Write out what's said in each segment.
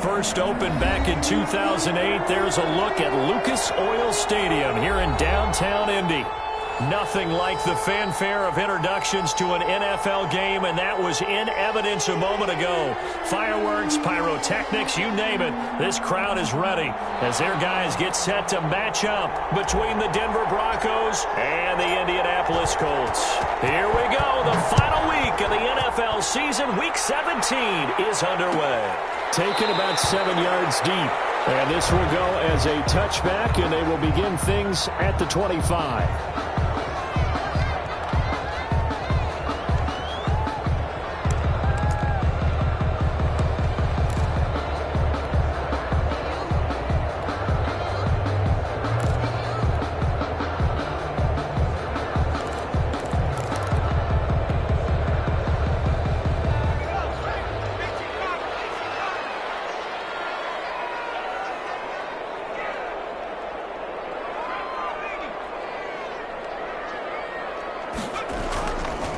first opened back in 2008. There's a look at Lucas Oil Stadium here in downtown Indy. Nothing like the fanfare of introductions to an NFL game, and that was in evidence a moment ago. Fireworks, pyrotechnics, you name it. This crowd is ready as their guys get set to match up between the Denver Broncos and the Indianapolis Colts. Here we go. The final week of the NFL season, Week 17, is underway. Taken about 7 yards deep. And this will go as a touchback, and they will begin things at the 25.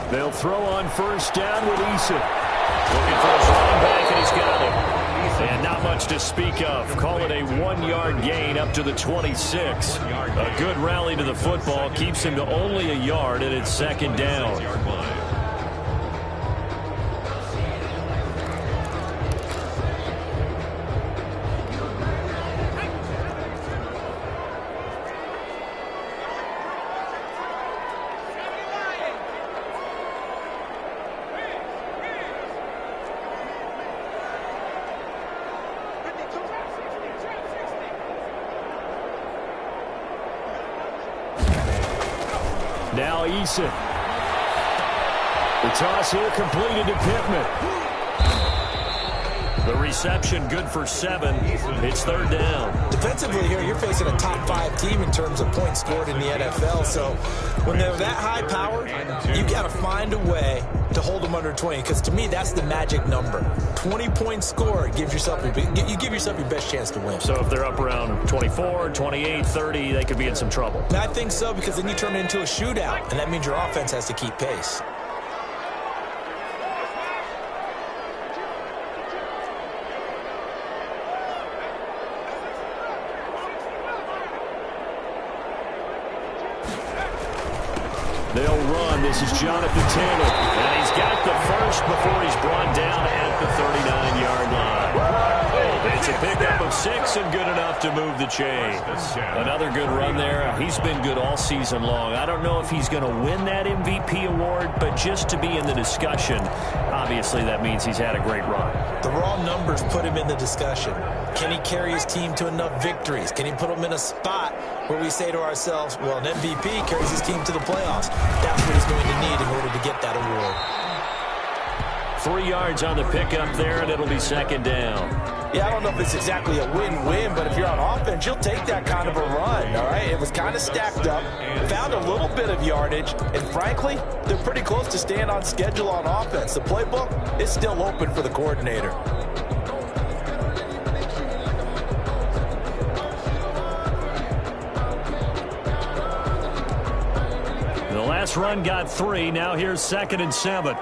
They'll throw on first down with Eason. Looking for his running back, and he's got him. And not much to speak of. Call it a 1-yard gain up to the 26. A good rally to the football keeps him to only a yard, and it's second down. Now Eason. The toss here completed to Pittman. The reception good for 7. It's third down. Defensively here, you're facing a top 5 team in terms of points scored in the NFL. So when they're that high powered, you got to find a way to hold them under 20. Because to me, that's the magic number. 20 points scored gives yourself you give yourself your best chance to win. So if they're up around 24, 28, 30, they could be in some trouble. And I think so, because then you turn it into a shootout, and that means your offense has to keep pace. They'll run. This is Jonathan Taylor. And he's got the first before he's brought down at the 39-yard line. It's a pickup of 6 and good enough to move the chains. Another good run there. He's been good all season long. I don't know if he's going to win that MVP award, but just to be in the discussion, obviously that means he's had a great run. The raw numbers put him in the discussion. Can he carry his team to enough victories? Can he put them in a spot where we say to ourselves, well, an MVP carries his team to the playoffs. That's what he's going to need in order to get that award. 3 yards on the pickup there, and it'll be second down. Yeah, I don't know if it's exactly a win-win, but if you're on offense, you'll take that kind of a run, all right? It was kind of stacked up, found a little bit of yardage, and frankly, they're pretty close to staying on schedule on offense. The playbook is still open for the coordinator. The last run got 3. Now here's 2nd and 7.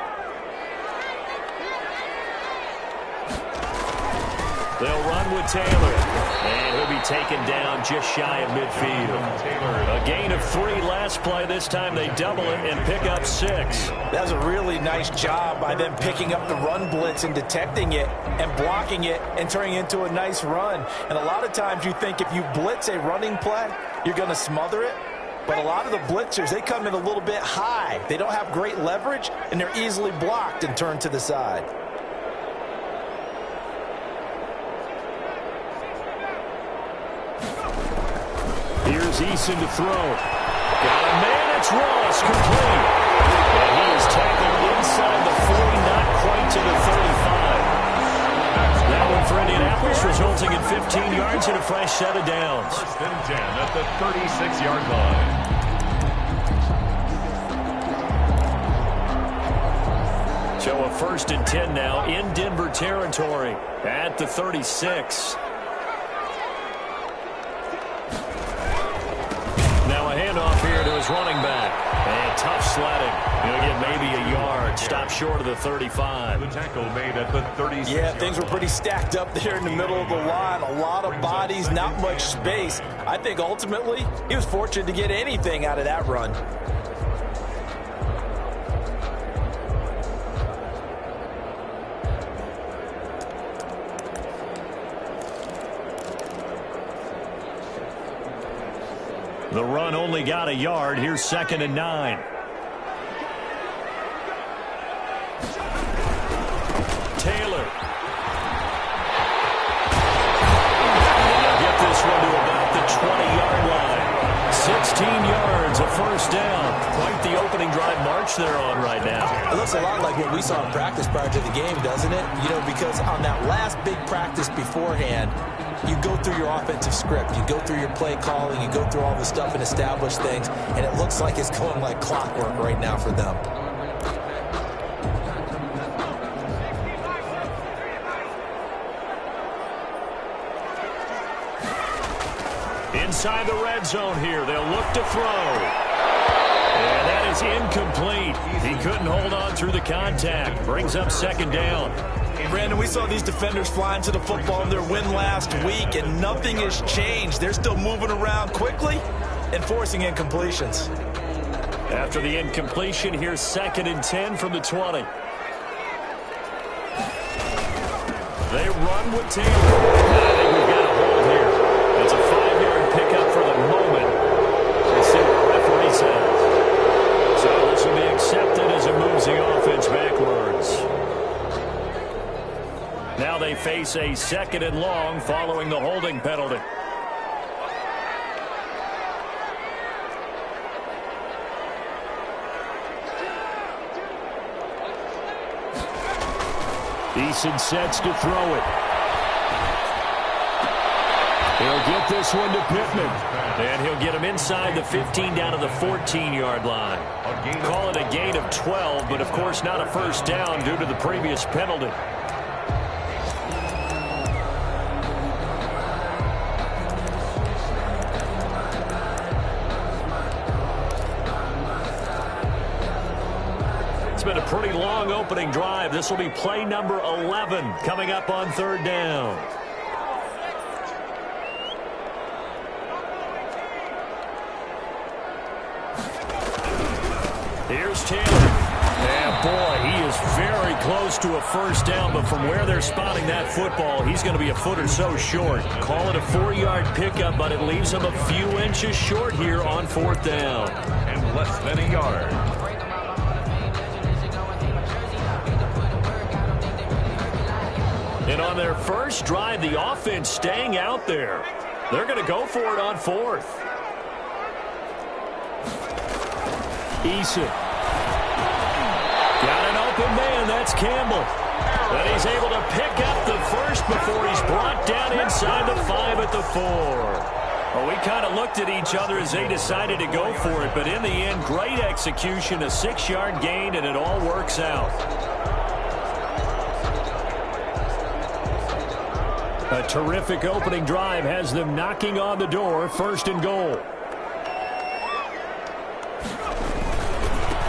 They'll run with Taylor, and he'll be taken down just shy of midfield. A gain of 3 last play. This time they double it and pick up 6. That was a really nice job by them picking up the run blitz and detecting it and blocking it and turning it into a nice run. And a lot of times you think if you blitz a running play, you're going to smother it. But a lot of the blitzers, they come in a little bit high. They don't have great leverage, and they're easily blocked and turned to the side. Here's Eason to throw. Got a man, it's Ross, complete. And he is tackled inside the 40, not quite to the 35. That one for Indianapolis, resulting in 15 yards and a fresh set of downs. First and 10 at the 36-yard line. So a 1st and 10 now in Denver territory at the 36. Now a handoff here to his running back. And tough sledding. He'll get maybe a yard. Stop short of the 35. The tackle made at the 36. Yeah, things were pretty stacked up there in the middle of the line. A lot of bodies, not much space. I think ultimately he was fortunate to get anything out of that run. The run only got a yard. Here's 2nd and 9. Taylor. And they'll get this one to about the 20-yard line. 16 yards, a first down. Quite the opening drive march they're on right now. It looks a lot like what we saw in practice prior to the game, doesn't it? You know, because on that last big practice beforehand, you go through your offensive script, you go through your play calling, you go through all the stuff and establish things, and it looks like it's going like clockwork right now for them. Inside the red zone here, they'll look to throw. And that is incomplete. He couldn't hold on through the contact. Brings up 2nd down. Brandon, we saw these defenders flying to the football in their win last week, and nothing has changed. They're still moving around quickly and forcing incompletions. After the incompletion, here's 2nd and 10 from the 20. They run with Taylor. I think we've got a hold here. It's a 5-yard pickup for the moment. Let's see what the referee says. So this will be accepted as it moves the offense backwards. Now they face a 2nd and long following the holding penalty. Eason sets to throw it. He'll get this one to Pittman. And he'll get him inside the 15 down to the 14-yard line. Call it a gain of 12, but of course not a first down due to the previous penalty. It's been a pretty long opening drive. This will be play number 11 coming up on 3rd down. Here's Taylor. And boy, he is very close to a first down, but from where they're spotting that football, he's going to be a foot or so short. Call it a 4-yard pickup, but it leaves him a few inches short here on 4th down. And less than a yard. And on their first drive, the offense staying out there. They're going to go for it on 4th. Eason. Got an open man. That's Campbell. But he's able to pick up the first before he's brought down inside the 5 at the 4. Well, we kind of looked at each other as they decided to go for it. But in the end, great execution, a 6-yard gain, and it all works out. A terrific opening drive has them knocking on the door. 1st and goal.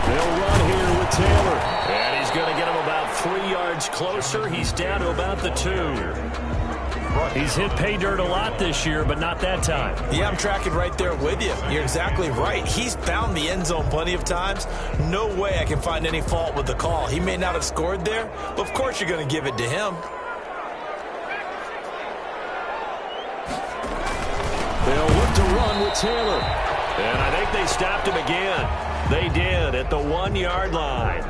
They'll run here with Taylor. And he's going to get him about 3 yards closer. He's down to about the 2. He's hit pay dirt a lot this year, but not that time. Yeah, I'm tracking right there with you. You're exactly right. He's found the end zone plenty of times. No way I can find any fault with the call. He may not have scored there, but of course you're going to give it to him. They'll look to run with Taylor. And I think they stopped him again. They did at the 1-yard line.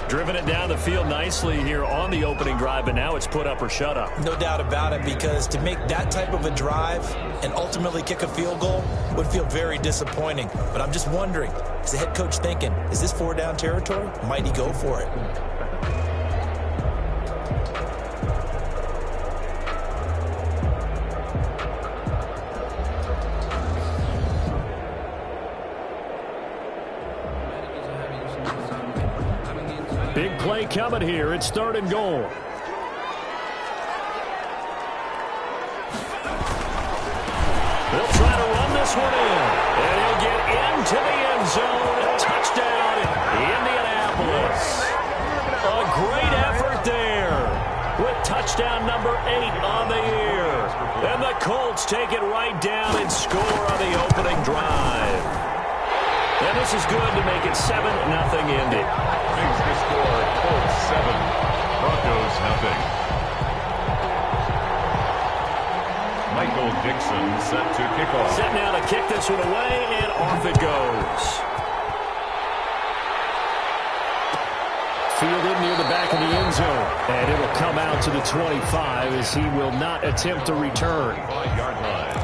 Driven it down the field nicely here on the opening drive, but now it's put up or shut up. No doubt about it, because to make that type of a drive and ultimately kick a field goal would feel very disappointing. But I'm just wondering, is the head coach thinking, is this 4-down territory? Might he go for it? Big play coming here. It's 3rd and goal. They'll try to run this one in. And he'll get into the end zone. Touchdown. Colts take it right down and score on the opening drive. And this is good to make it 7-0 Indy. Makes the score Colts 7, Broncos 0. Michael Dixon set to kick off. Set now to kick this one away, and off it goes. Fielded near the back of the end zone. And it'll come out to the 25 as he will not attempt to return. 5-yard line.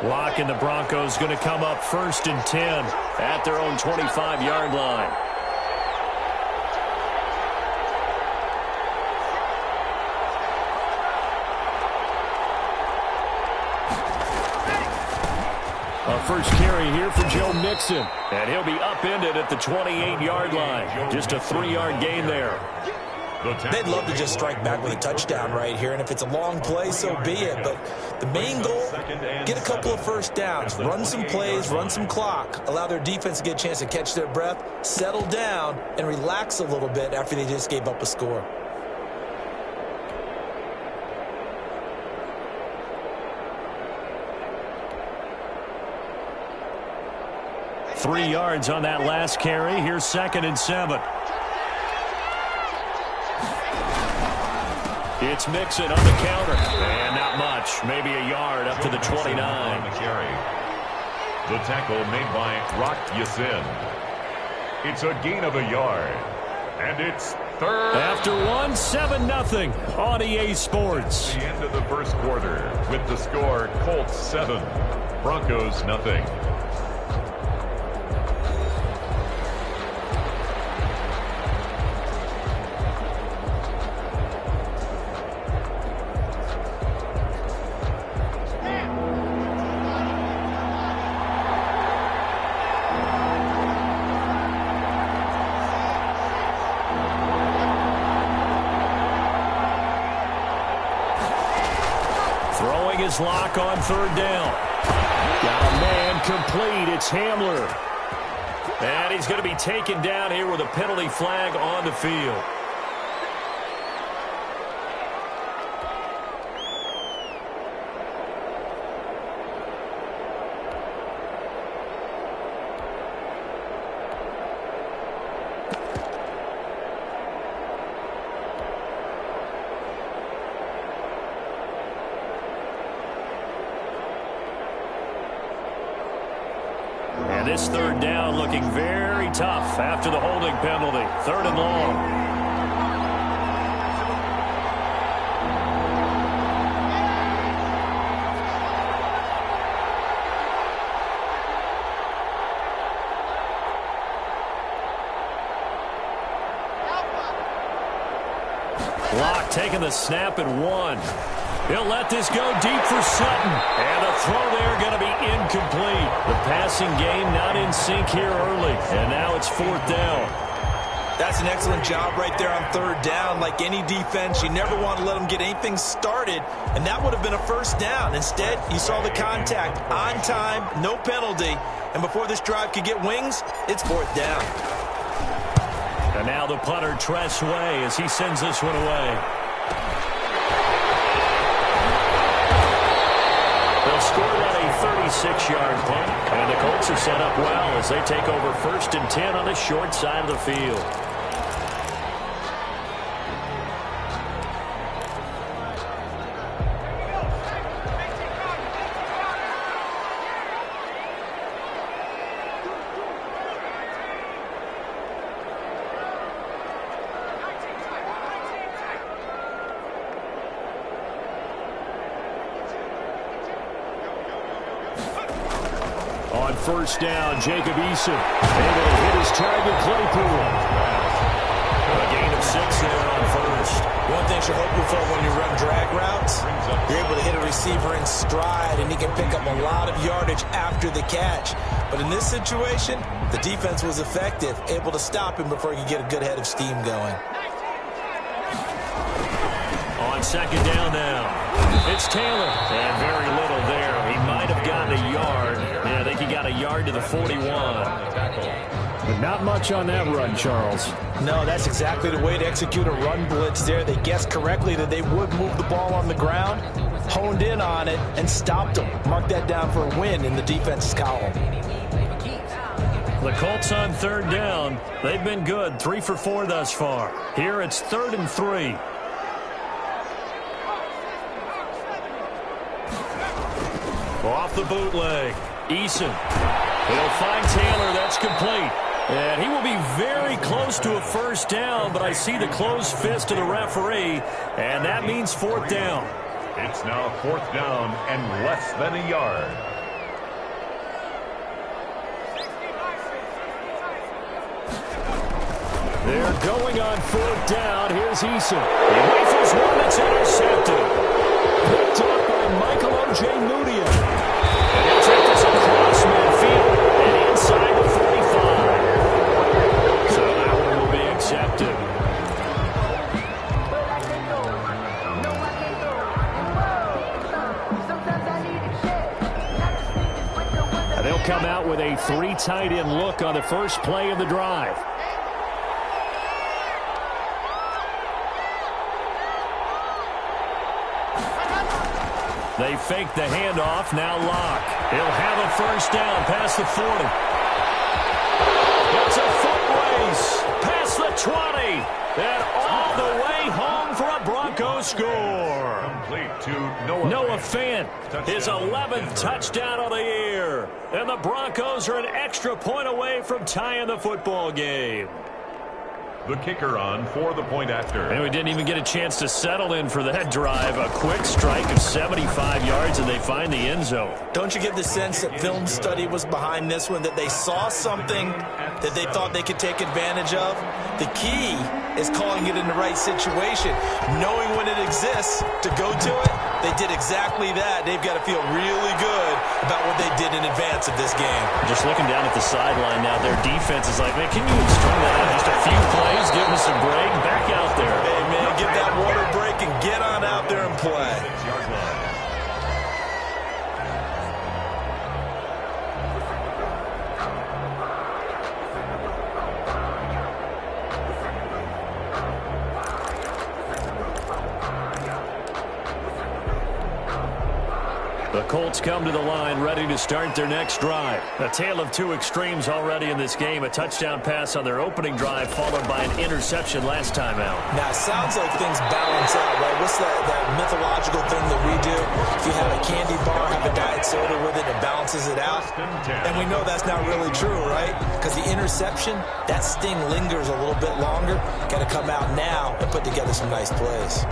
Lock, and the Broncos going to come up 1st and 10 at their own 25-yard line. A first carry here for Joe Mixon, and he'll be upended at the 28-yard line. Just a 3-yard gain there. They'd love to just strike back with a touchdown right here, and if it's a long play, so be it. But the main goal, get a couple of first downs, run some plays, run some clock, allow their defense to get a chance to catch their breath, settle down, and relax a little bit after they just gave up a score. Three yards on that last carry. Here's 2nd and 7. It's Mixon on the counter. And not much. Maybe a yard up to the 29. On the carry. The tackle made by Rock Yassin. It's a gain of a yard. And it's 3rd. After 7-0 on EA Sports. The end of the first quarter with the score Colts 7, Broncos 0. His lock on 3rd down. Got a man complete. It's Hamler. And he's going to be taken down here with a penalty flag on the field. And this 3rd down looking very tough after the holding penalty. 3rd and long. Lock taking the snap and 1. He'll let this go deep for Sutton. And the throw there going to be incomplete. The passing game not in sync here early. And now it's 4th down. That's an excellent job right there on 3rd down. Like any defense, you never want to let them get anything started. And that would have been a 1st down. Instead, you saw the contact on time, no penalty. And before this drive could get wings, it's 4th down. And now the punter, Tress Way, as he sends this one away. They'll score that a 36-yard punt. And the Colts are set up well as they take over 1st and 10 on the short side of the field. On 1st down, Jacob Eason able to hit his target, Claypool. A gain of of 6 there on first. One thing you're hoping for when you run drag routes, you're able to hit a receiver in stride, and he can pick up a lot of yardage after the catch. But in this situation, the defense was effective, able to stop him before he could get a good head of steam going. On second down now, it's Taylor. And very little there. He might have gotten a yard. Yeah, I think he got a yard to the 41. But not much on that run, Charles. No, that's exactly the way to execute a run blitz there. They guessed correctly that they would move the ball on the ground, honed in on it, and stopped them. Mark that down for a win in the defense's column. The Colts on third down. They've been good, 3 for 4 thus far. Here it's 3rd and 3. Off the bootleg, Eason. He'll find Taylor. That's complete. And he will be very close to a first down, but I see the closed fist of the referee, and that means 4th down. It's now 4th down and less than a yard. They're going on 4th down. Here's Eason. He rifles one that's intercepted. Picked up by Michael O.J. Mudia. And he'll take this across midfield and inside the 45. So that one will be accepted. And they'll come out with a 3 tight end look on the first play of the drive. They fake the handoff, now Locke. He'll have a first down past the 40. It's a foot race past the 20. And all the way home for a Broncos score. Complete to Noah Fant, his 11th touchdown of the year. And the Broncos are an extra point away from tying the football game. The kicker on for the point after. And we didn't even get a chance to settle in for that drive. A quick strike of 75 yards, and they find the end zone. Don't you get the sense that film study was behind this one, that they saw something that they thought they could take advantage of? The key is calling it in the right situation, knowing when it exists to go to it. They did exactly that. They've got to feel really good about what they did in advance of this game. Just looking down at the sideline now, their defense is like, man, can you string that out? Just a few plays, give us a break, back out there. Hey, man, get that water break and get on out there and play. The Colts come to the line ready to start their next drive. A tale of 2 extremes already in this game. A touchdown pass on their opening drive followed by an interception last time out. Now, it sounds like things balance out, right? What's that mythological thing that we do? If you have a candy bar, have a diet soda with it, it balances it out. And we know that's not really true, right? Because the interception, that sting lingers a little bit longer. Got to come out now and put together some nice plays.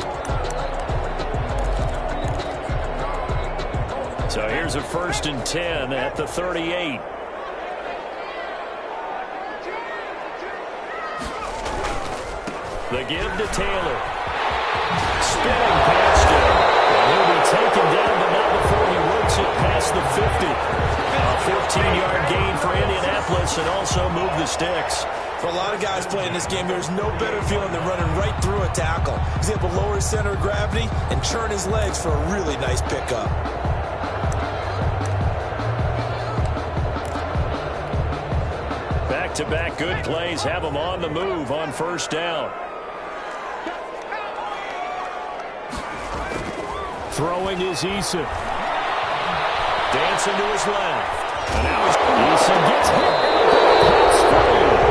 So here's a 1st and 10 at the 38. The give to Taylor. Spinning past him. And he'll be taken down, but not before he works it past the 50. A 14-yard gain for Indianapolis and also move the sticks. For a lot of guys playing this game, there's no better feeling than running right through a tackle. He's able to lower his center of gravity and churn his legs for a really nice pickup. Back-to-back good plays have them on the move on first down. Throwing is Eason. Dancing to his left. And now Eason gets hit.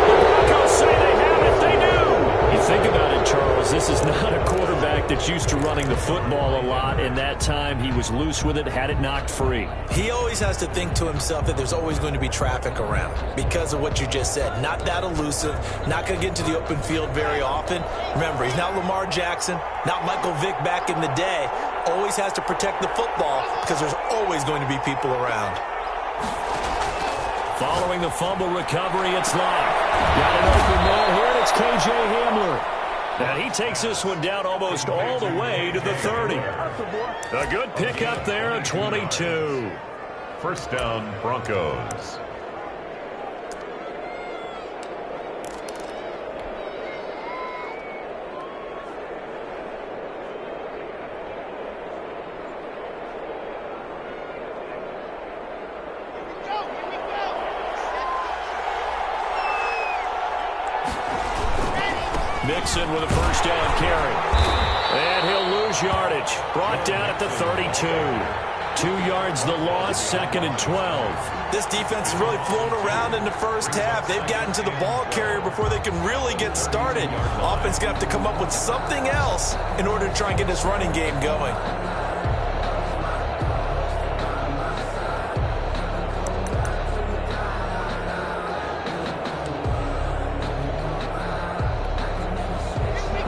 The Broncos say they have it. They do. You think about it, Charles. This is not a quarterback that's used to running the football a lot. In that time, he was loose with it, had it knocked free. He always has to think to himself that there's always going to be traffic around because of what you just said. Not that elusive, not going to get into the open field very often. Remember, he's not Lamar Jackson, not Michael Vick back in the day. Always has to protect the football because there's always going to be people around. Following the fumble recovery, it's Locke. Got an open man here, and it's K.J. Hamler. And he takes this one down almost all the way to the 30. A good pickup there at 22. First down, Broncos. Mixon with a first down carry. And he'll lose yardage. Brought down at the 32. 2 yards the loss, second and 12. This defense has really flown around in the first half. They've gotten to the ball carrier before they can really get started. Offense going to have to come up with something else in order to try and get this running game going.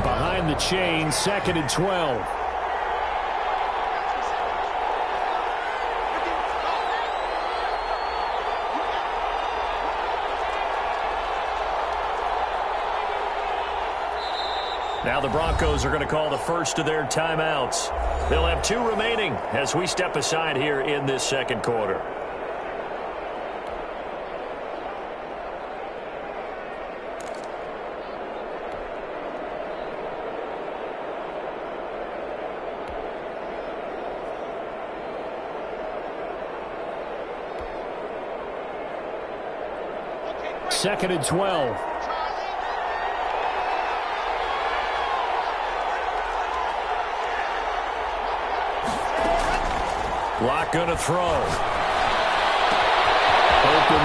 Behind the chain, second and 12. Now the Broncos are going to call the first of their timeouts. They'll have 2 remaining as we step aside here in this second quarter. Second and 12. Lock going to throw. Open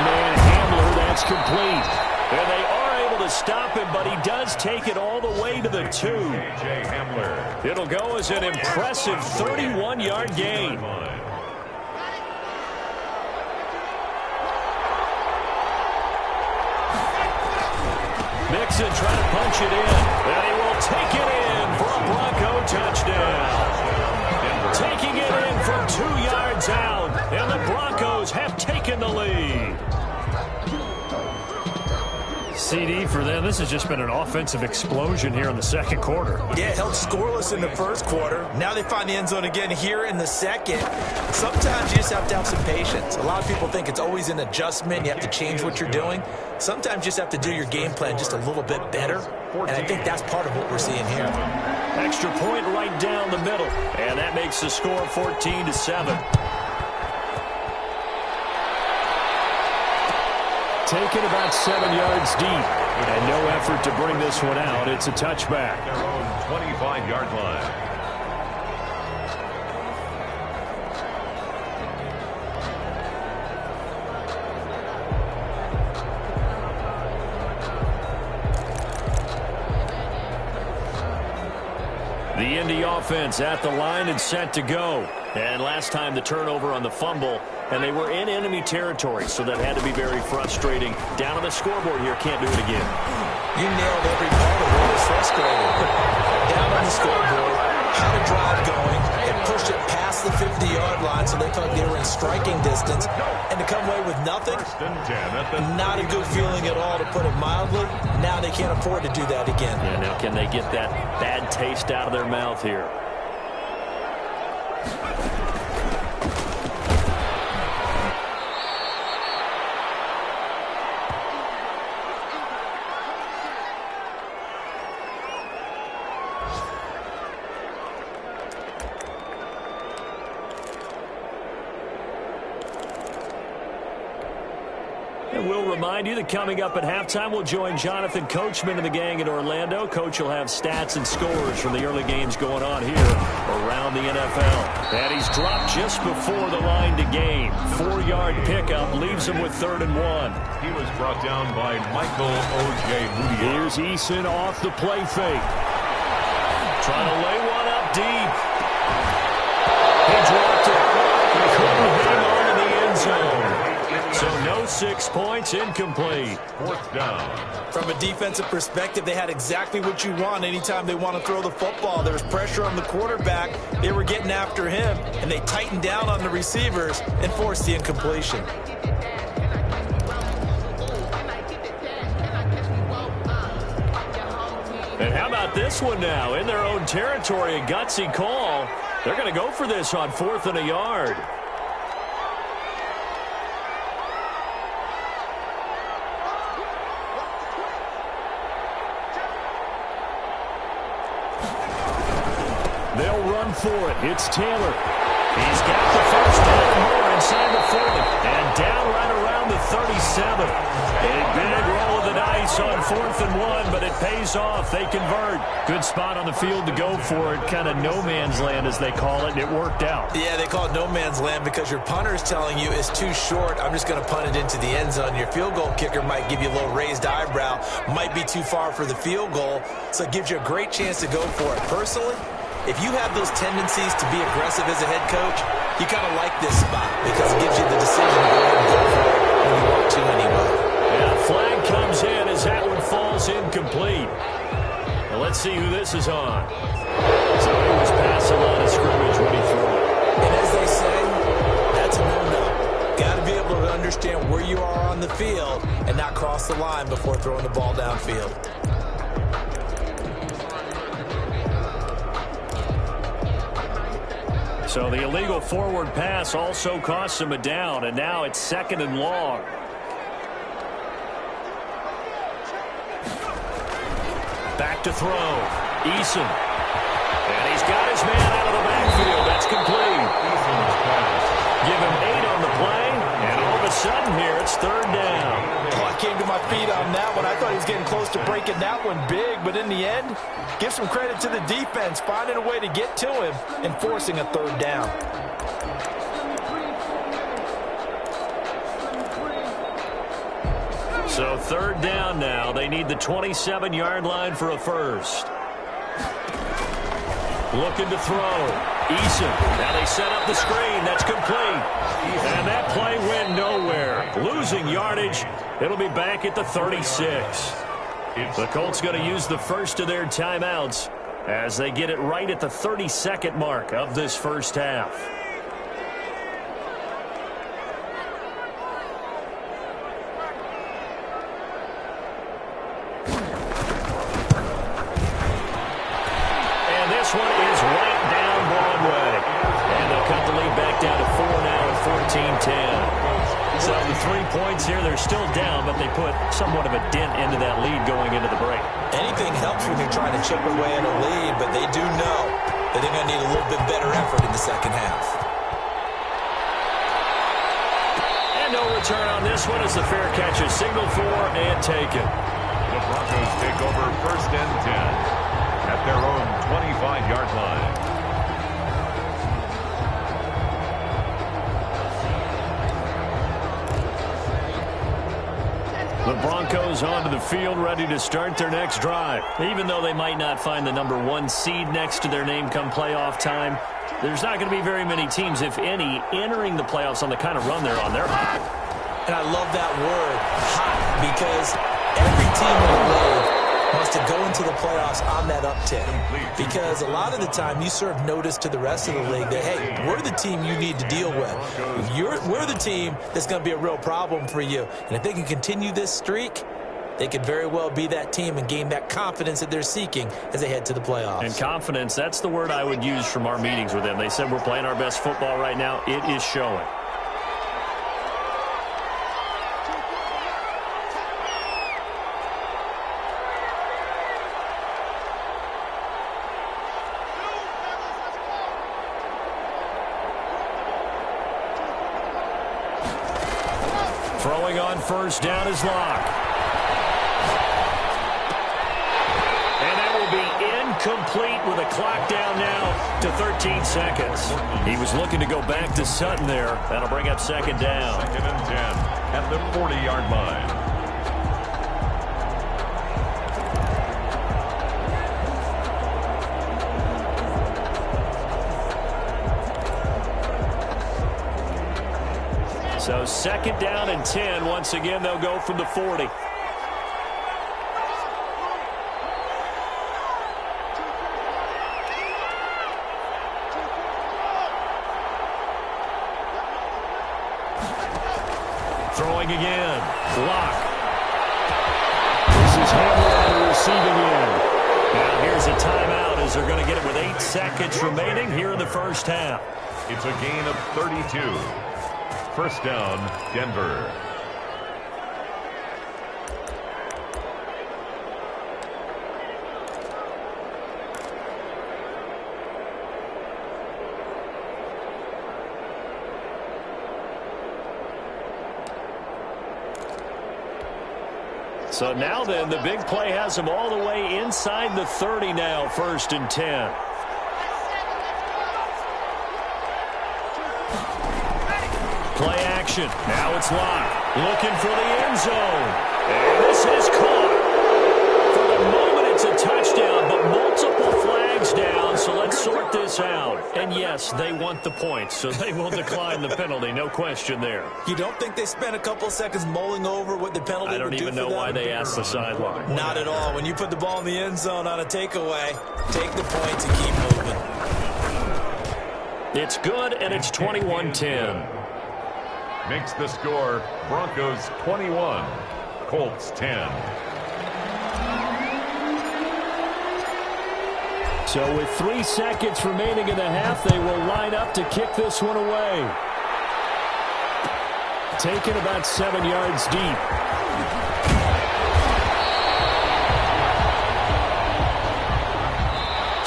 man Hamler, that's complete. And they are able to stop him, but he does take it all the way to the 2. A.J. Hamler. It'll go as an impressive 31-yard gain. Mixon trying to punch it in. And he will take it in for a Bronco touchdown. Taking it in from 2 yards out, and the Broncos have taken the lead. CD for them. This has just been an offensive explosion here in the second quarter. Yeah, held scoreless in the first quarter. Now they find the end zone again here in the second. Sometimes you just have to have some patience. A lot of people think it's always an adjustment. You have to change what you're doing. Sometimes you just have to do your game plan just a little bit better. And I think that's part of what we're seeing here. Extra point right down the middle. And that makes the score 14-7. Taken about 7 yards deep. And no effort to bring this one out. It's a touchback. Their own 25-yard line. The Indy offense at the line and set to go. And last time the turnover on the fumble, and they were in enemy territory, so that had to be very frustrating. Down on the scoreboard here, can't do it again. You nailed every part of what was frustrating. Down on the scoreboard, had a drive going, and pushed it past the 50-yard line, so they thought they were in striking distance. And to come away with nothing, not a good feeling at all, to put it mildly. Now they can't afford to do that again. Yeah, now can they get that bad taste out of their mouth here? We'll remind you that coming up at halftime, we'll join Jonathan Coachman and the gang in Orlando. Coach will have stats and scores from the early games going on here around the NFL. And he's dropped just before the line to gain. 4-yard pickup leaves him with 3rd and 1. He was brought down by Michael O.J. Moody. Here's Eason off the play fake. Trying to lay one up deep. He dropped it. He couldn't hang on in the end zone. So no 6 points, incomplete. 4th down. From a defensive perspective, they had exactly what you want anytime they want to throw the football. There was pressure on the quarterback. They were getting after him, and they tightened down on the receivers and forced the incompletion. And how about this one now? In their own territory, a gutsy call. They're going to go for this on 4th and a yard. They'll run for it. It's Taylor. He's got the first down more inside the 40. And down right around the 37. A big roll of the dice on 4th and 1, but it pays off. They convert. Good spot on the field to go for it. Kind of no man's land, as they call it, and it worked out. Yeah, they call it no man's land because your punter is telling you it's too short. I'm just going to punt it into the end zone. Your field goal kicker might give you a little raised eyebrow. Might be too far for the field goal, so it gives you a great chance to go for it. Personally, if you have those tendencies to be aggressive as a head coach, you kind of like this spot because it gives you the decision to go ahead and go for it when you want to anyway. And a flag comes in as that one falls incomplete. Now let's see who this is on. So he was past the line of scrimmage when he threw it. And as they say, that's a no-no. Got to be able to understand where you are on the field and not cross the line before throwing the ball downfield. So the illegal forward pass also costs him a down, and now it's 2nd and long. Back to throw. Eason. And he's got his man out of the backfield. That's complete. Give him 8 on the play, and all of a sudden here it's 3rd down. Oh, I came to my feet on that one. I thought he was getting close to breaking that one big, but in the end, give some credit to the defense, finding a way to get to him and forcing a 3rd down. So 3rd down now. They need the 27-yard line for a first. Looking to throw. Eason. Now they set up the screen. That's complete. And that play went nowhere. Losing yardage. It'll be back at the 36. The Colts going to use the first of their timeouts as they get it right at the 32nd mark of this first half. And this one is right down Broadway. And they'll cut the lead back down to 4 now at 14-10. So the 3 points here, they're still down, but they put somewhat of a dent into that lead going into the break. Anything helps when you're trying to chip away at a lead, but they do know that they're going to need a little bit better effort in the second half. And no return on this one as the fair catch is signaled for and taken. The Broncos take over 1st and 10 at their own 25-yard line. The Broncos onto the field, ready to start their next drive. Even though they might not find the #1 seed next to their name come playoff time, there's not going to be very many teams, if any, entering the playoffs on the kind of run they're on. They're hot. And I love that word, hot, because every team in the league wants to go into the playoffs on that uptick. Because a lot of the time you serve notice to the rest of the league that, hey, we're the team you need to deal with. We're the team that's going to be a real problem for you. And if they can continue this streak, they could very well be that team and gain that confidence that they're seeking as they head to the playoffs. And confidence, that's the word I would use from our meetings with them. They said we're playing our best football right now. It is showing. Throwing on first down is Locke. And that will be incomplete with a clock down now to 13 seconds. He was looking to go back to Sutton there. That'll bring up 2nd down. 2nd and 10 at the 40-yard line. So 2nd down and 10. Once again, they'll go from the 40. Throwing again. Locke. This is Hamler on the receiving end. as they're going to get it with 8 seconds remaining here in the first half. It's a gain of 32. First down, Denver. So now then, the big play has them all the way inside the 30 now, 1st and 10. Play action. Now it's locked. Looking for the end zone. And this is caught. For the moment, it's a touchdown, but multiple flags down, so let's sort this out. And yes, they want the points, so they will decline the penalty. No question there. You don't think they spent a couple seconds mulling over what the penalty would do? I don't even know why they asked the sideline. Not at all. When you put the ball in the end zone on a takeaway, take the points and keep moving. It's good, and it's 21-10. Makes the score Broncos 21, Colts 10. So with 3 seconds remaining in the half, they will line up to kick this one away. Taken about 7 yards deep.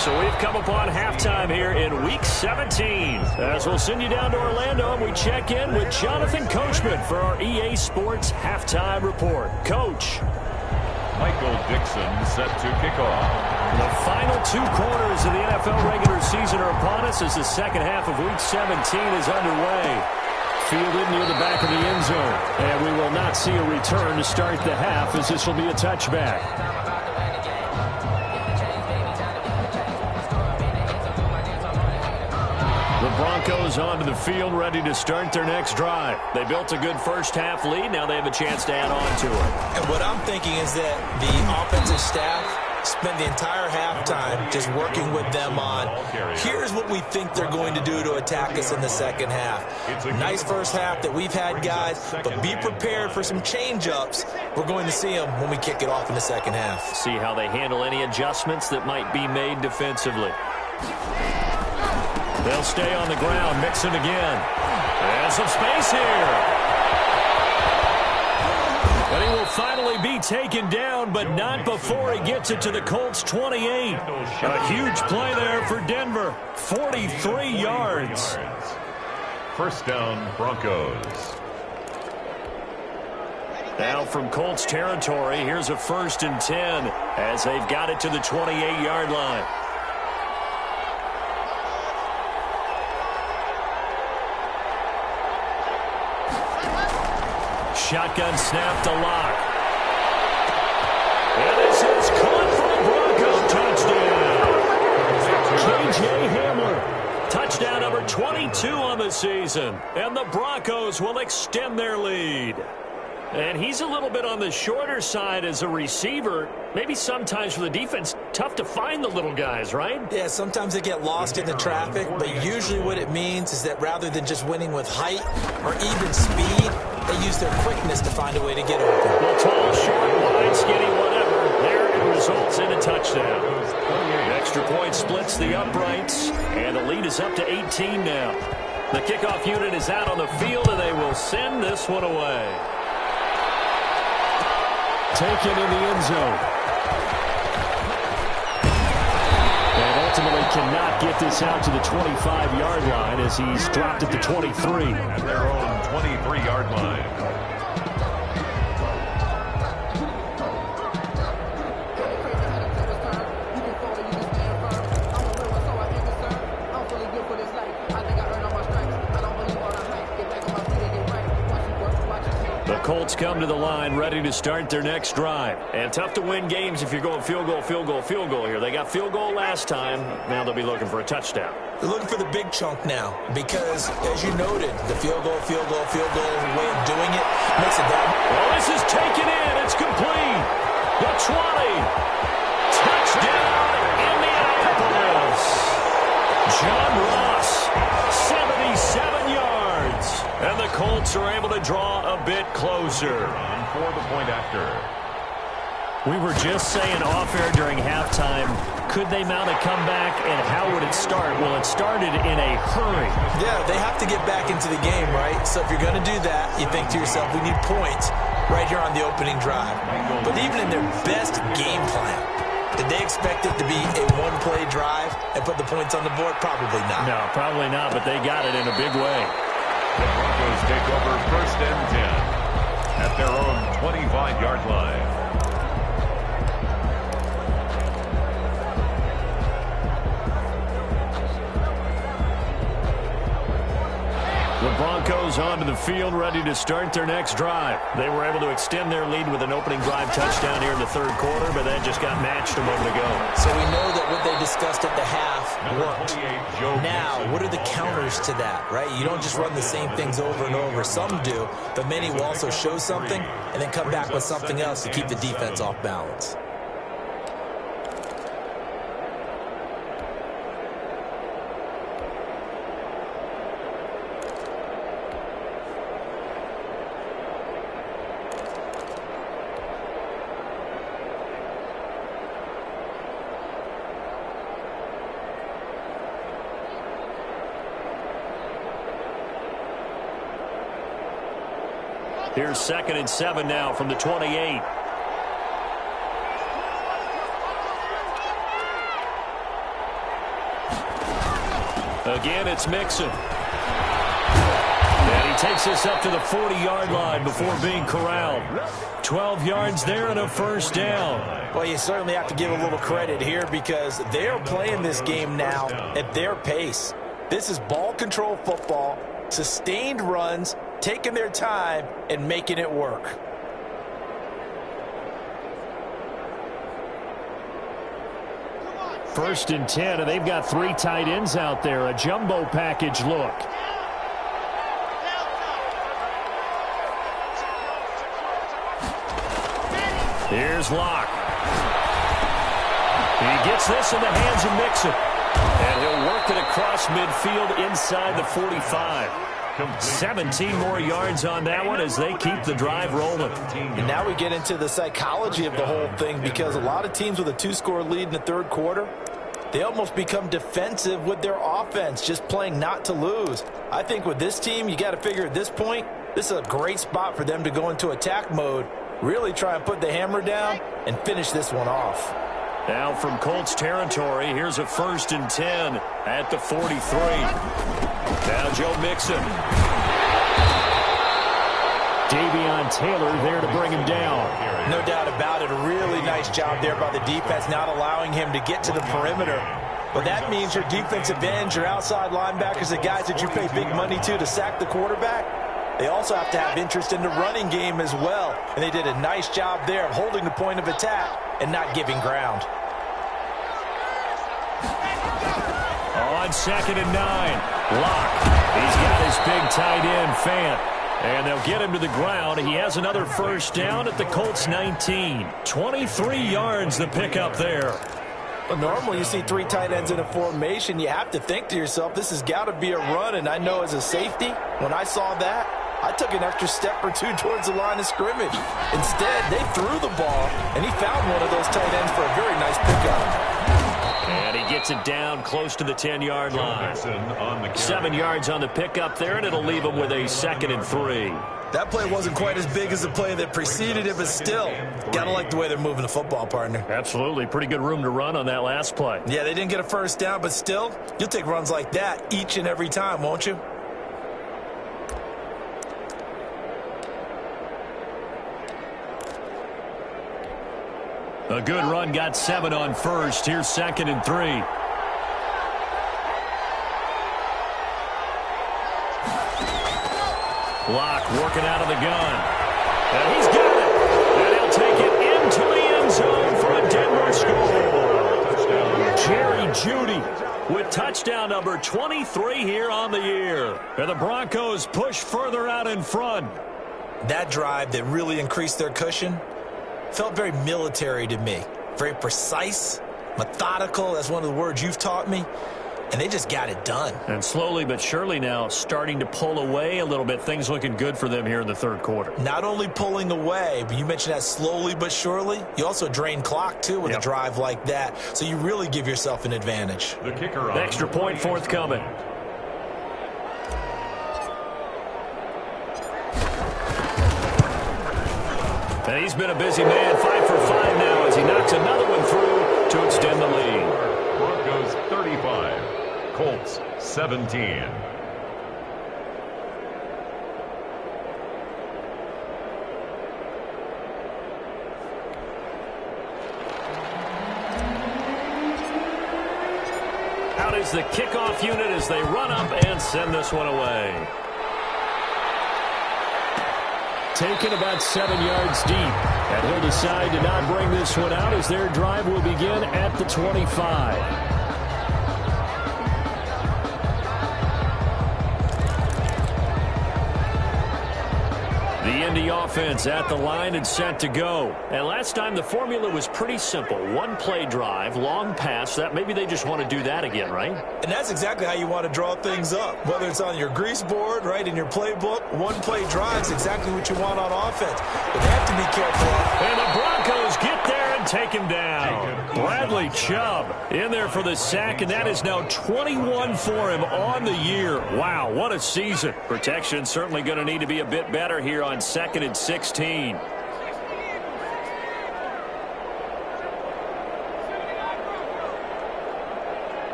So we've come upon halftime here in Week 17. As we'll send you down to Orlando, and we check in with Jonathan Coachman for our EA Sports Halftime Report. Coach. Michael Dixon set to kick off. The final 2 quarters of the NFL regular season are upon us as the second half of Week 17 is underway. Fielded near the back of the end zone. And we will not see a return to start the half, as this will be a touchback. The Broncos onto the field, ready to start their next drive. They built a good first half lead. Now they have a chance to add on to it. And what I'm thinking is that the offensive staff spent the entire halftime just working with them on, here's what we think they're going to do to attack us in the second half. Nice first half that we've had, guys, but be prepared for some change-ups. We're going to see them when we kick it off in the second half. See how they handle any adjustments that might be made defensively. They'll stay on the ground, mix it again. And some space here. And he will finally be taken down, but not before he gets it to the Colts 28. A huge play there for Denver. 43 yards. First down, Broncos. Now from Colts territory, here's a 1st and 10 as they've got it to the 28-yard line. Shotgun snap to Lock. And this is caught for a Bronco touchdown. K.J. Hamler. Touchdown number 22 on the season. And the Broncos will extend their lead. And he's a little bit on the shorter side as a receiver. Maybe sometimes for the defense, tough to find the little guys, right? Yeah, sometimes they get lost in the traffic, but usually what it means is that rather than just winning with height or even speed, they use their quickness to find a way to get open. Well, tall, short, wide, skinny, whatever. There it results in a touchdown. Extra point splits the uprights, and the lead is up to 18 now. The kickoff unit is out on the field, and they will send this one away. Taken in the end zone. And ultimately cannot get this out to the 25-yard line as he's dropped at the 23. At their own 23-yard line. Colts come to the line ready to start their next drive. And tough to win games if you're going field goal, field goal, field goal here. They got field goal last time. Now they'll be looking for a touchdown. They're looking for the big chunk now because, as you noted, the field goal is a way of doing it. Makes it that. Well, this is taken in. It's complete. The 20. Touchdown, Indianapolis. John Ross, 77 yards. And the Colts are able to draw a bit closer. On for the point after. We were just saying off-air during halftime, could they mount a comeback, and how would it start? Well, it started in a hurry. Yeah, they have to get back into the game, right? So if you're going to do that, you think to yourself, we need points right here on the opening drive. But even in their best game plan, did they expect it to be a one-play drive and put the points on the board? Probably not. No, probably not, but they got it in a big way. The Broncos take over 1st and 10 at their own 25-yard line. The Broncos onto the field, ready to start their next drive. They were able to extend their lead with an opening drive touchdown here in the 3rd quarter, but that just got matched a moment ago. So we know that what they discussed at the half worked. Now, what are the counters to that, right? You don't just run the same things over and over. Some do, but many will also show something and then come back with something else to keep the defense off balance. Here's 2nd and 7 now from the 28. Again, it's Mixon. And he takes us up to the 40-yard line before being corralled. 12 yards there and a 1st down. Well, you certainly have to give a little credit here because they're playing this game now at their pace. This is ball control football, sustained runs, taking their time and making it work. First and 10, and they've got 3 tight ends out there. A jumbo package look. Here's Locke. He gets this in the hands of Mixon. And he'll work it across midfield inside the 45. 17 more yards on that one as they keep the drive rolling. And now we get into the psychology of the whole thing because a lot of teams with a 2-score lead in the 3rd quarter, they almost become defensive with their offense, just playing not to lose. I think with this team, you got to figure at this point, this is a great spot for them to go into attack mode, really try and put the hammer down and finish this one off. Now from Colts territory, here's a 1st and 10 at the 43. Now Joe Mixon. Davion Taylor there to bring him down. No doubt about it. A really nice job there by the defense, not allowing him to get to the perimeter. But that means your defensive ends, your outside linebackers, the guys that you pay big money to sack the quarterback, they also have to have interest in the running game as well. And they did a nice job there of holding the point of attack and not giving ground. On 2nd and 9, Locke. He's got his big tight end, Fant. And they'll get him to the ground. He has another 1st down at the Colts 19. 23 yards the pickup there. Well, normally you see 3 tight ends in a formation. You have to think to yourself, this has got to be a run. And I know as a safety, when I saw that, I took an extra step or 2 towards the line of scrimmage. Instead, they threw the ball, and he found one of those tight ends for a very nice pickup. And he gets it down close to the 10-yard line. 7 yards on the pickup there, and it'll leave him with a 2nd and 3. That play wasn't quite as big as the play that preceded it, but still, gotta like the way they're moving the football, partner. Absolutely. Pretty good room to run on that last play. Yeah, they didn't get a 1st down, but still, you'll take runs like that each and every time, won't you? A good run, got 7 on 1st. Here's 2nd and 3. Locke working out of the gun. And he's got it. And he'll take it into the end zone for a Denver score. Jerry Jeudy with touchdown number 23 here on the year. And the Broncos push further out in front. That drive that really increased their cushion felt very military to me. Very precise, methodical. That's one of the words you've taught me. and they just got it done. And slowly but surely now starting to pull away a little bit. Things looking good for them here in the third quarter. Not only pulling away, but you mentioned that slowly but surely. You also drain clock, too, with a drive like that. So you really give yourself an advantage. The kicker on extra point forthcoming. And he's been a busy man, 5 for 5 now as he knocks another one through to extend the lead. Broncos 35, Colts 17. Out is the kickoff unit as they run up and send this one away. Taken about 7 yards deep. And he'll decide to not bring this one out as their drive will begin at the 25. The Indy offense at the line and set to go. And last time the formula was pretty simple. One play drive, long pass. That maybe they just want to do that again, right? And that's exactly how you want to draw things up. Whether it's on your grease board, right, in your playbook, one play drive is exactly what you want on offense. But they have to be careful. And the Broncos get there and take him down. Bradley Chubb in there for the sack, and that is now 21 for him on the year. Wow, what a season. Protection certainly going to need to be a bit better here on 2nd and 16.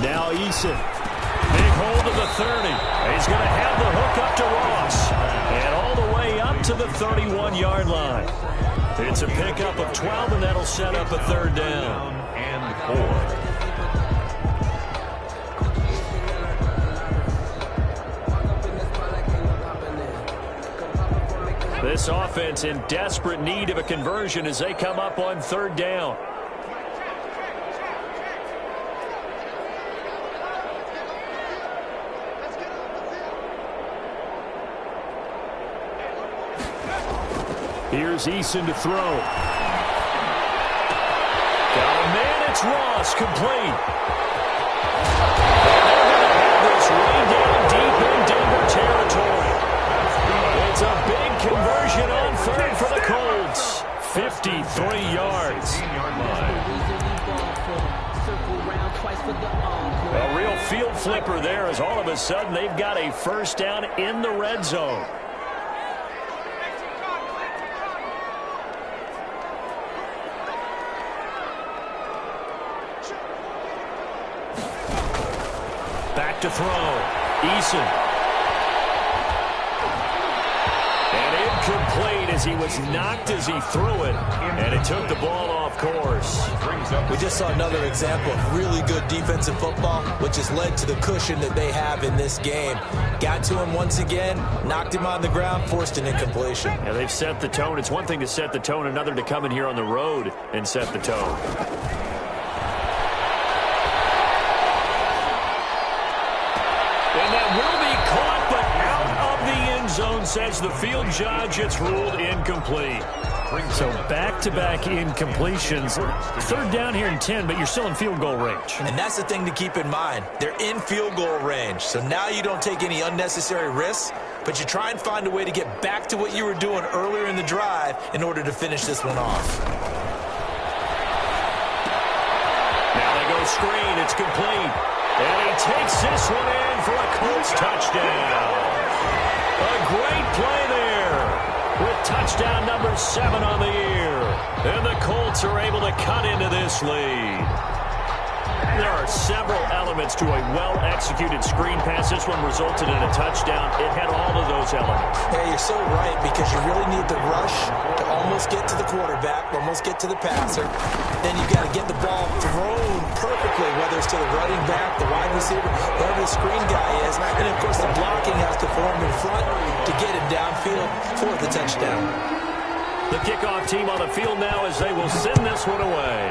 Now Eason. Big hold of the 30. He's going to have the hook up to Ross. And all the way up to the 31-yard line. It's a pickup of 12, and that'll set up a third down. And 4. This offense in desperate need of a conversion as they come up on third down. Here's Eason to throw. Got a man, it's Ross, complete. And they're going to have this way down deep in Denver territory. It's a big conversion on third for the Colts. 53 yards. A real field flipper there as all of a sudden they've got a first down in the red zone. Back to throw. Eason. Incomplete as he was knocked as he threw it, and it took the ball off course. We just saw another example of really good defensive football, which has led to the cushion that they have in this game. Got to him once again, knocked him on the ground, forced an incompletion. Yeah, they've set the tone. It's one thing to set the tone, another to come in here on the road and set the tone. And that will be caught, but out of the end zone, says the field judge. It's ruled incomplete. So back-to-back incompletions. Third down here in 10, but you're still in field goal range. And that's the thing to keep in mind. They're in field goal range. So now you don't take any unnecessary risks, but you try and find a way to get back to what you were doing earlier in the drive in order to finish this one off. Now they go screen. It's complete. And he takes this one in for a Colts touchdown. A great play there with touchdown number 7 on the year. And the Colts are able to cut into this lead. There are several elements to a well-executed screen pass. This one resulted in a touchdown. It had all of those elements. Yeah, you're so right, because you really need the rush to almost get to the quarterback, almost get to the passer. Then you've got to get the ball thrown perfectly, whether it's to the running back, the wide receiver, whoever the screen guy is. And, of course, the blocking has to form in front to get him downfield for the touchdown. The kickoff team on the field now as they will send this one away.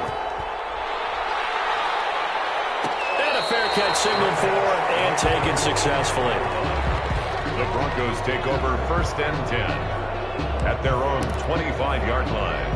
Fair catch signaled for and taken successfully. The Broncos take over 1st and 10 at their own 25-yard line.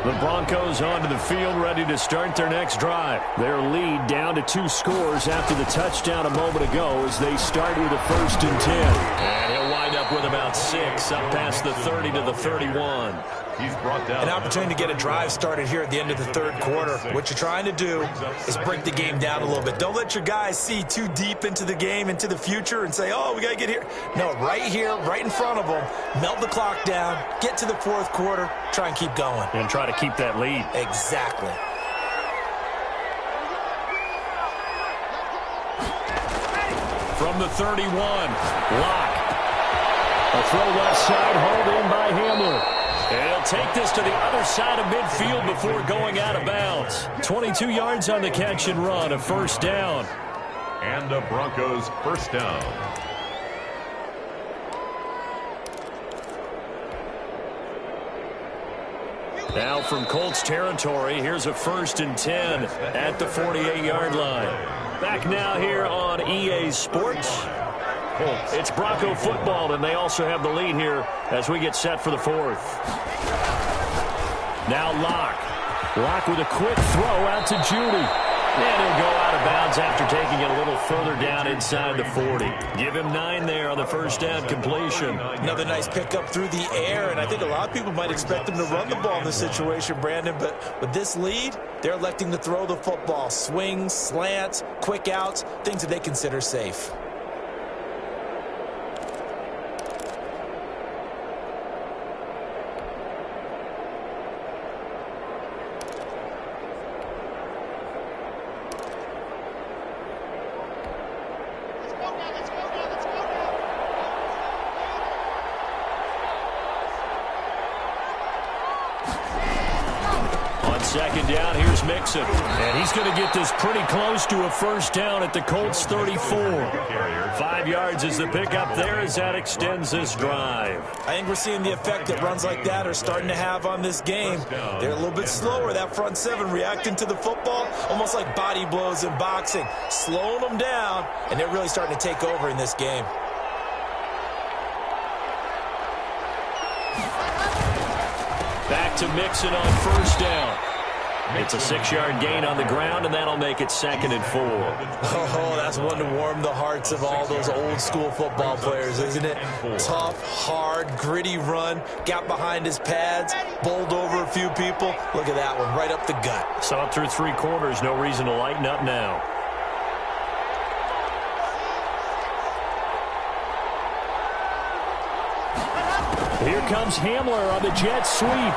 The Broncos onto the field, ready to start their next drive. Their lead down to 2 scores after the touchdown a moment ago as they start with a 1st and 10. And he'll wind up with about 6, up past the 30 to the 31. He's brought down. An opportunity to get a drive started here at the end of the 3rd quarter. What you're trying to do is break the game down a little bit. Don't let your guys see too deep into the game, into the future, and say, oh, we got to get here. No, right here, right in front of them, melt the clock down, get to the 4th quarter, try and keep going. And try to keep that lead. Exactly. From the 31, Locke. A throw left side, hauled in by Hamler. And he'll take this to the other side of midfield before going out of bounds. 22 yards on the catch and run, a 1st down. And the Broncos 1st down. Now from Colts territory, here's a 1st and 10 at the 48-yard line. Back now here on EA Sports. It's Bronco football, and they also have the lead here as we get set for the 4th. Now Locke. Locke with a quick throw out to Judy. And he'll go out of bounds after taking it a little further down inside the 40. Give him 9 there on the 1st down completion. Another nice pickup through the air, and I think a lot of people might expect him to run the ball in this situation, Brandon, but with this lead, they're electing to throw the football. Swings, slants, quick outs, things that they consider safe. Second down, here's Mixon. And he's going to get this pretty close to a 1st down at the Colts 34. 5 yards is the pickup there as that extends this drive. I think we're seeing the effect that runs like that are starting to have on this game. They're a little bit slower, that front 7 reacting to the football, almost like body blows in boxing, slowing them down, and they're really starting to take over in this game. Back to Mixon on 1st down. It's a 6-yard gain on the ground, and that'll make it 2nd and 4. Oh, that's one to warm the hearts of all those old-school football players, isn't it? Tough, hard, gritty run, got behind his pads, bowled over a few people. Look at that one, right up the gut. Saw it through 3 quarters, no reason to lighten up now. Here comes Hamler on the jet sweep.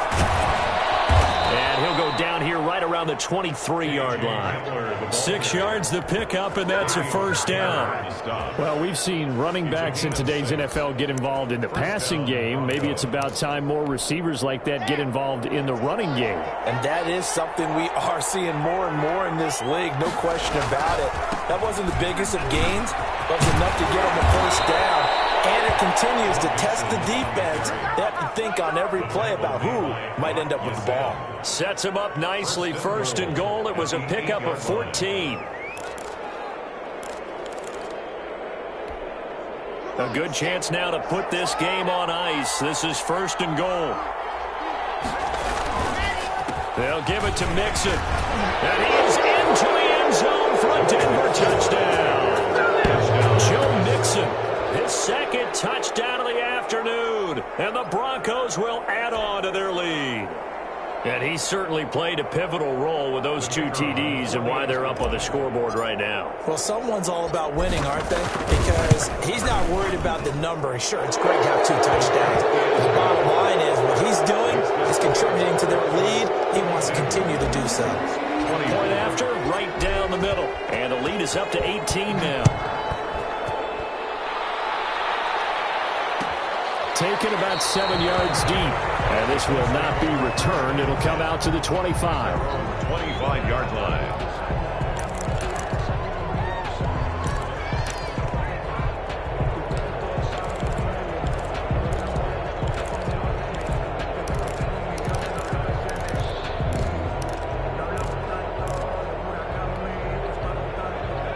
And he'll go down here right around the 23-yard line. 6 yards the pickup, and that's a 1st down. Well, we've seen running backs in today's NFL get involved in the passing game. Maybe it's about time more receivers like that get involved in the running game. And that is something we are seeing more and more in this league, no question about it. That wasn't the biggest of gains, but was enough to get them the 1st down. And it continues to test the defense. They have to think on every play about who might end up with the ball. Sets him up nicely. 1st and goal. It was a pickup of 14. A good chance now to put this game on ice. This is 1st and goal. They'll give it to Mixon. And he is into the end zone for a Denver touchdown. Joe Mixon. His 2nd touchdown of the afternoon, and the Broncos will add on to their lead. And he certainly played a pivotal role with those 2 TDs and why they're up on the scoreboard right now. Well, someone's all about winning, aren't they? Because he's not worried about the number. Sure, it's great to have 2 touchdowns. The bottom line is what he's doing is contributing to their lead. He wants to continue to do so. Point after, right down the middle. And the lead is up to 18 now. Taken about 7 yards deep. And this will not be returned. It'll come out to the 25. 25-yard line.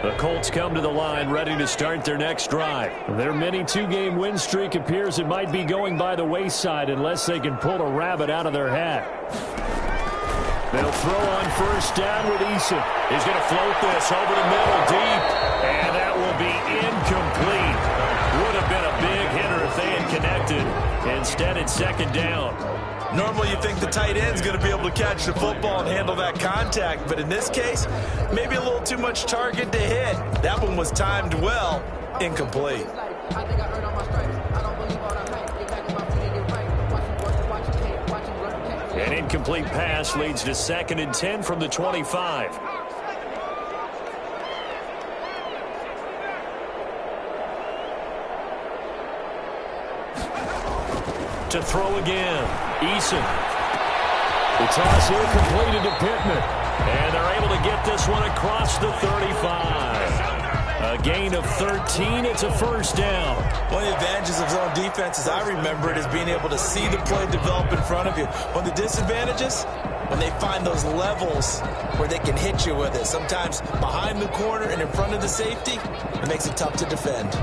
The Colts come to the line ready to start their next drive. Their mini 2-game win streak appears it might be going by the wayside unless they can pull a rabbit out of their hat. They'll throw on first down with Eason. He's going to float this over the middle deep, and that will be incomplete. Would have been a big hitter if they had connected. Instead, it's second down. Normally you think the tight end's going to be able to catch the football and handle that contact, but in this case, maybe a little too much target to hit. That one was timed well, incomplete. An incomplete pass leads to 2nd and 10 from the 25. To throw again, Eason. The toss here completed to Pittman. And they're able to get this one across the 35. A gain of 13. It's a first down. One of the advantages of zone defense, as I remember it, is being able to see the play develop in front of you. One of the disadvantages, when they find those levels where they can hit you with it. Sometimes behind the corner and in front of the safety, it makes it tough to defend.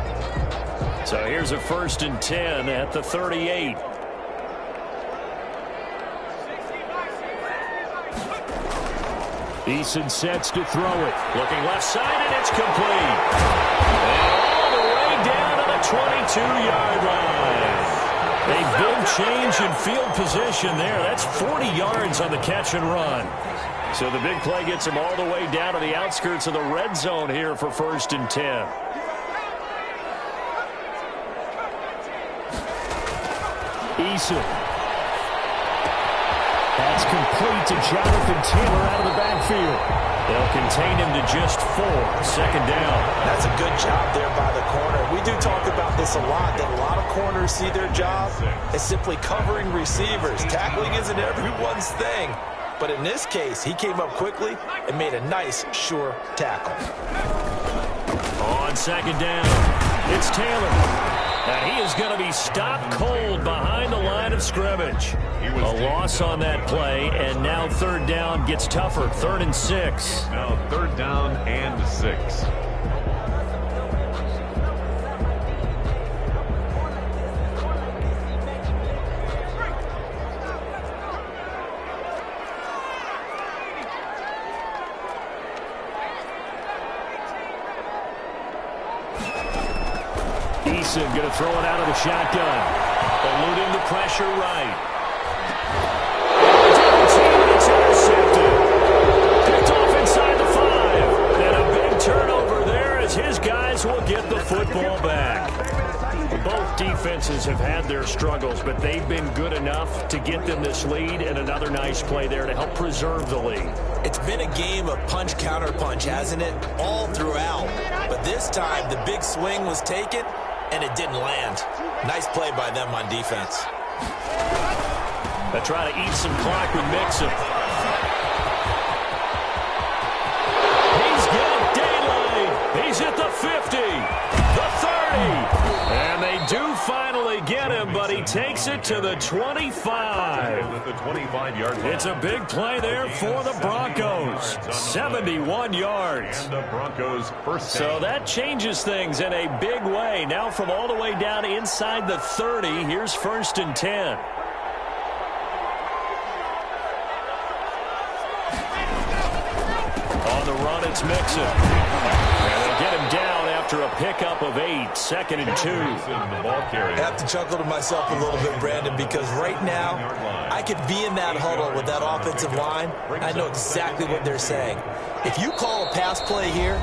So here's a 1st and 10 at the 38. Eason sets to throw it. Looking left side, and it's complete. And all the way down to the 22-yard line. A big change in field position there. That's 40 yards on the catch and run. So the big play gets him all the way down to the outskirts of the red zone here for 1st and 10. Eason. That's complete to Jonathan Taylor out of the backfield. They'll contain him to just 4. 2nd down. That's a good job there by the corner. We do talk about this a lot, that a lot of corners see their job as simply covering receivers. Tackling isn't everyone's thing. But in this case, he came up quickly and made a nice, sure tackle. On 2nd down, it's Taylor. And he is going to be stopped cold behind the line of scrimmage. A loss on that play, and now 3rd down gets tougher. 3rd and 6. Now 3rd down and 6. Eason going to throw it out of the shotgun. Eluding the pressure right. It's intercepted. Picked off inside the 5. And a big turnover there as his guys will get the football back. Both defenses have had their struggles, but they've been good enough to get them this lead, and another nice play there to help preserve the lead. It's been a game of punch-counter-punch, hasn't it? All throughout. But this time, the big swing was taken, and it didn't land. Nice play by them on defense. They try to eat some clock with Mixon. He's got daylight. He's at the 50, the 30. And they do finally get him, but he takes it to the 25. At the 25-yard line. It's a big play there for the Broncos. 71 yards. And the Broncos first down. So that changes things in a big way. Now from all the way down inside the 30, here's 1st and 10. On the run, it's Mixon. And they'll get him down after a pickup of 8. 2nd and 2. I have to chuckle to myself a little bit, Brandon, because right now I could be in that huddle with that offensive line. I know exactly what they're saying. If you call a pass play here,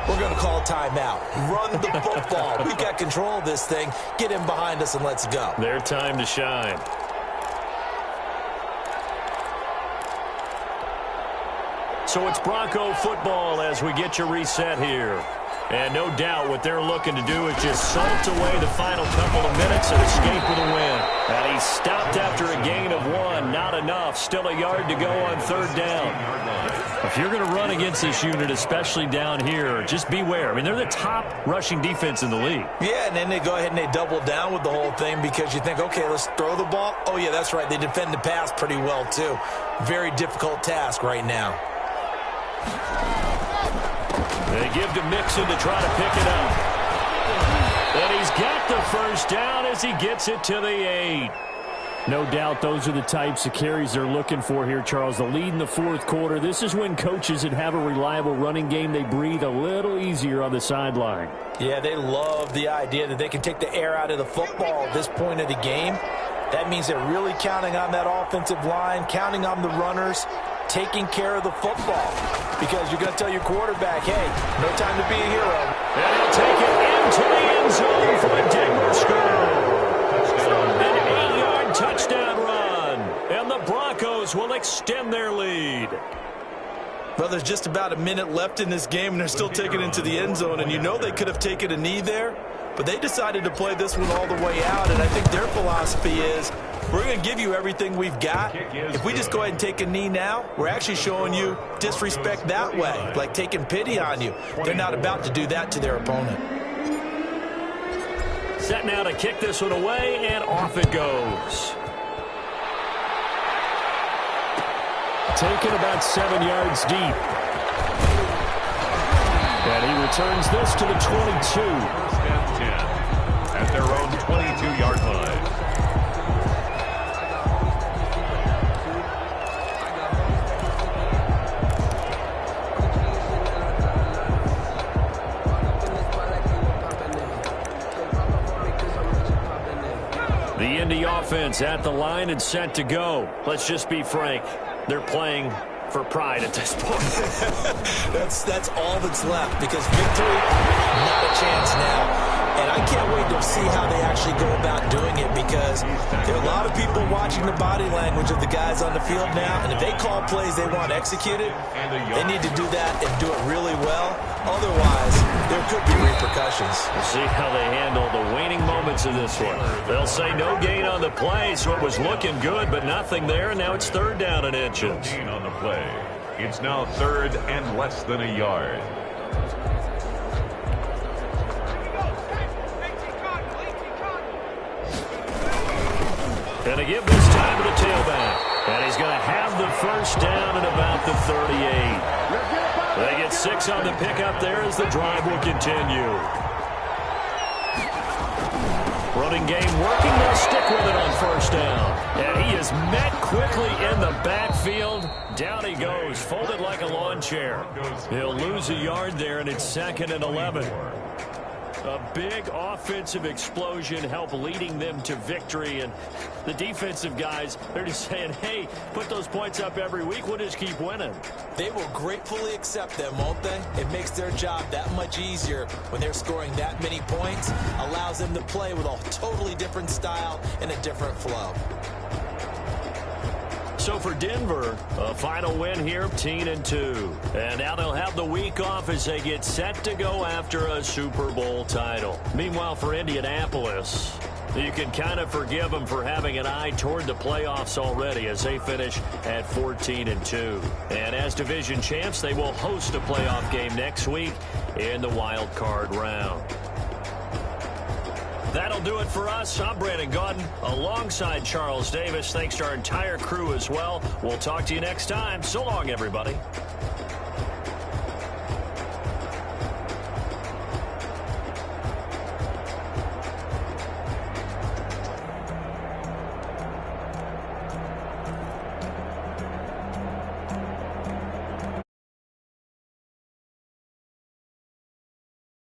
we're going to call a timeout. Run the football. We've got control of this thing. Get in behind us and let's go. Their time to shine. So it's Bronco football as we get you reset here. And no doubt what they're looking to do is just salt away the final couple of minutes and escape with a win. And he's stopped after a gain of 1. Not enough. Still a yard to go on 3rd down. If you're going to run against this unit, especially down here, just beware. I mean, they're the top rushing defense in the league. Yeah, and then they go ahead and they double down with the whole thing because you think, okay, let's throw the ball. Oh, yeah, that's right. They defend the pass pretty well, too. Very difficult task right now. They give to Mixon to try to pick it up. And he's got the first down as he gets it to the 8. No doubt those are the types of carries they're looking for here, Charles. The lead in the fourth quarter. This is when coaches that have a reliable running game, they breathe a little easier on the sideline. Yeah, they love the idea that they can take the air out of the football at this point of the game. That means they're really counting on that offensive line, counting on the runners, taking care of the football. Because you're going to tell your quarterback, hey, no time to be a hero. And he'll take it into the end zone for a Denver score. An 8-yard touchdown run. And the Broncos will extend their lead. Well, there's just about a minute left in this game, and they're still taking it into the end zone. And you know they could have taken a knee there, but they decided to play this one all the way out. And I think their philosophy is, we're going to give you everything we've got. If we just go ahead and take a knee now, we're actually showing you disrespect that way, like taking pity on you. They're not about to do that to their opponent. Set now to kick this one away, and off it goes. Taken about 7 yards deep. And he returns this to the 22. First and 10 at their own 22-yard line. The Indy offense at the line and set to go. Let's just be frank. They're playing for pride at this point. That's all that's left, because victory, not a chance now. And I can't wait to see how they actually go about doing it, because there are a lot of people watching the body language of the guys on the field now, and if they call plays they want executed, they need to do that and do it really well. Otherwise, there could be repercussions. We'll see how they handle the waning moments of this one. They'll say no gain on the play, so it was looking good, but nothing there, and now it's third down and inches. No gain on the play. It's now third and less than a yard. Going to give this time to the tailback. And he's going to have the first down at about the 38. They get 6 on the pickup there as the drive will continue. Running game working. They'll stick with it on first down. And he is met quickly in the backfield. Down he goes, folded like a lawn chair. He'll lose a yard there, and it's 2nd and 11. A big offensive explosion helped leading them to victory. And the defensive guys, they're just saying, hey, put those points up every week. We'll just keep winning. They will gratefully accept them, won't they? It makes their job that much easier when they're scoring that many points. Allows them to play with a totally different style and a different flow. So for Denver, a final win here, 13-2. And now they'll have the week off as they get set to go after a Super Bowl title. Meanwhile, for Indianapolis, you can kind of forgive them for having an eye toward the playoffs already as they finish at 14-2. And as division champs, they will host a playoff game next week in the wild card round. That'll do it for us. I'm Brandon Gaudin alongside Charles Davis. Thanks to our entire crew as well. We'll talk to you next time. So long, everybody.